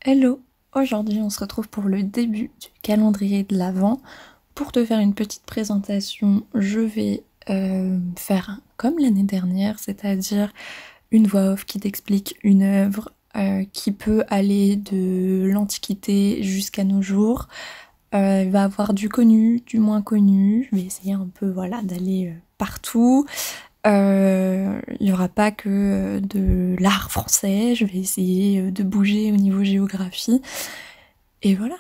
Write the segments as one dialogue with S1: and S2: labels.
S1: Hello! Aujourd'hui on se retrouve pour le début du calendrier de l'Avent. Pour te faire une petite présentation, je vais faire comme l'année dernière, c'est-à-dire une voix off qui t'explique une œuvre qui peut aller de l'Antiquité jusqu'à nos jours. Il va avoir du connu, du moins connu. Je vais essayer un peu d'aller partout. Il n'y aura pas que de l'art français, je vais essayer de bouger au niveau géographie. Et voilà.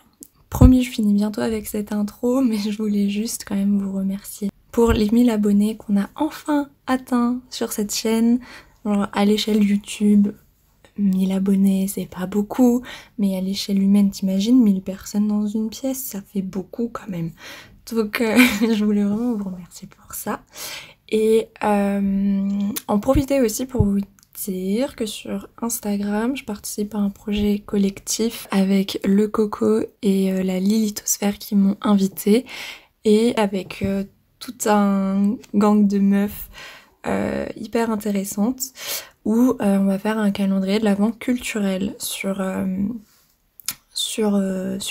S1: Promis, je finis bientôt avec cette intro, mais je voulais juste quand même vous remercier pour les 1000 abonnés qu'on a enfin atteints sur cette chaîne. Alors, à l'échelle YouTube, 1000 abonnés, c'est pas beaucoup, mais à l'échelle humaine, t'imagines, 1000 personnes dans une pièce, ça fait beaucoup quand même. Donc, je voulais vraiment vous remercier pour ça. Et en profiter aussi pour vous dire que sur Instagram, je participe à un projet collectif avec le Coco et la Lilithosphère qui m'ont invitée et avec tout un gang de meufs hyper intéressantes où on va faire un calendrier de l'Avent culturel sur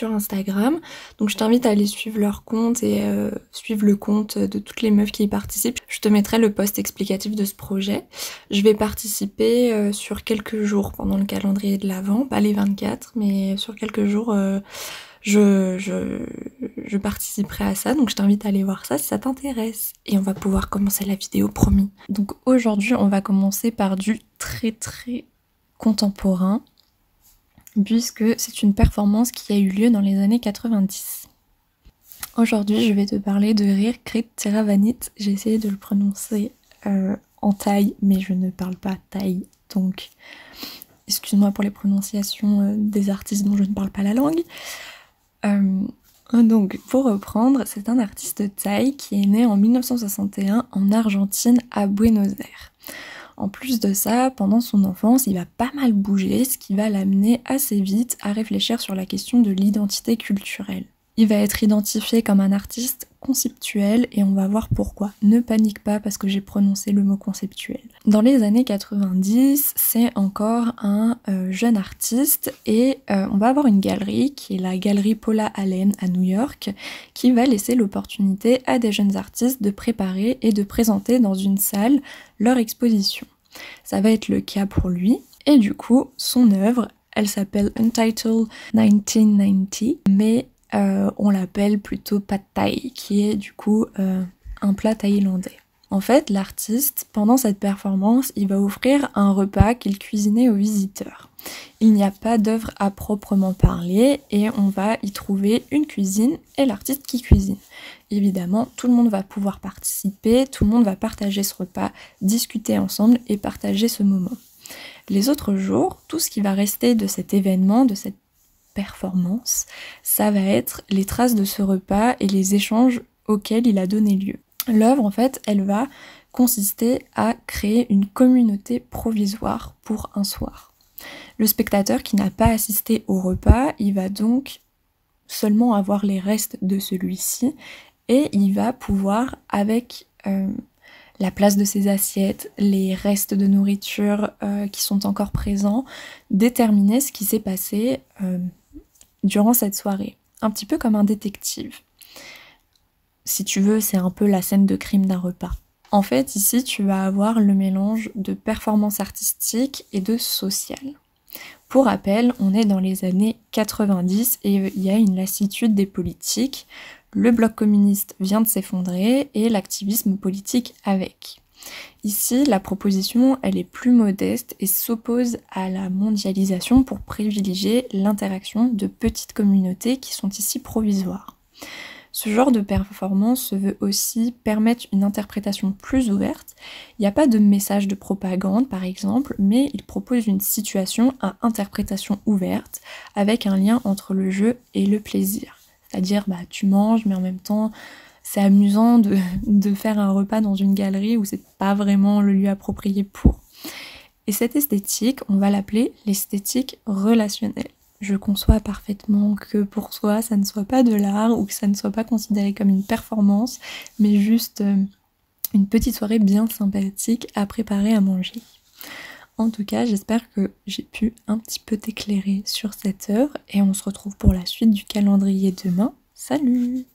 S1: Instagram. Donc je t'invite à aller suivre leur compte et suivre le compte de toutes les meufs qui y participent. Je te mettrai le post explicatif de ce projet. Je vais participer sur quelques jours pendant le calendrier de l'Avent, pas les 24, mais sur quelques jours je participerai à ça, donc je t'invite à aller voir ça si ça t'intéresse. Et on va pouvoir commencer la vidéo, promis. Donc aujourd'hui on va commencer par du très contemporain, puisque c'est une performance qui a eu lieu dans les années 90. Aujourd'hui, je vais te parler de Rir Krit Tiravanit. J'ai essayé de le prononcer en thaï, mais je ne parle pas thaï, donc excuse-moi pour les prononciations des artistes dont je ne parle pas la langue. Donc, pour reprendre, c'est un artiste thaï qui est né en 1961 en Argentine, à Buenos Aires. En plus de ça, pendant son enfance, il va pas mal bouger, ce qui va l'amener assez vite à réfléchir sur la question de l'identité culturelle. Il va être identifié comme un artiste conceptuel et on va voir pourquoi. Ne panique pas parce que j'ai prononcé le mot conceptuel. Dans les années 90, c'est encore un jeune artiste et on va avoir une galerie qui est la galerie Paula Allen à New York qui va laisser l'opportunité à des jeunes artistes de préparer et de présenter dans une salle leur exposition. Ça va être le cas pour lui et du coup son œuvre, elle s'appelle Untitled 1990, mais on l'appelle plutôt Pad Thai, qui est du coup un plat thaïlandais. En fait, l'artiste, pendant cette performance, il va offrir un repas qu'il cuisinait aux visiteurs. Il n'y a pas d'œuvre à proprement parler et on va y trouver une cuisine et l'artiste qui cuisine. Évidemment, tout le monde va pouvoir participer, tout le monde va partager ce repas, discuter ensemble et partager ce moment. Les autres jours, tout ce qui va rester de cet événement, de cette performance, ça va être les traces de ce repas et les échanges auxquels il a donné lieu. L'œuvre, en fait, elle va consister à créer une communauté provisoire pour un soir. Le spectateur qui n'a pas assisté au repas, il va donc seulement avoir les restes de celui-ci et il va pouvoir, avec la place de ses assiettes, les restes de nourriture qui sont encore présents, déterminer ce qui s'est passé durant cette soirée, un petit peu comme un détective. Si tu veux, c'est un peu la scène de crime d'un repas. En fait, ici, tu vas avoir le mélange de performance artistique et de social. Pour rappel, on est dans les années 90 et il y a une lassitude des politiques. Le bloc communiste vient de s'effondrer et l'activisme politique avec. Ici, la proposition, elle est plus modeste et s'oppose à la mondialisation pour privilégier l'interaction de petites communautés qui sont ici provisoires. Ce genre de performance se veut aussi permettre une interprétation plus ouverte. Il n'y a pas de message de propagande, par exemple, mais il propose une situation à interprétation ouverte avec un lien entre le jeu et le plaisir. C'est-à-dire, tu manges, mais en même temps, c'est amusant de faire un repas dans une galerie où c'est pas vraiment le lieu approprié pour. Et cette esthétique, on va l'appeler l'esthétique relationnelle. Je conçois parfaitement que pour toi, ça ne soit pas de l'art ou que ça ne soit pas considéré comme une performance, mais juste une petite soirée bien sympathique à préparer à manger. En tout cas, j'espère que j'ai pu un petit peu t'éclairer sur cette œuvre et on se retrouve pour la suite du calendrier demain. Salut!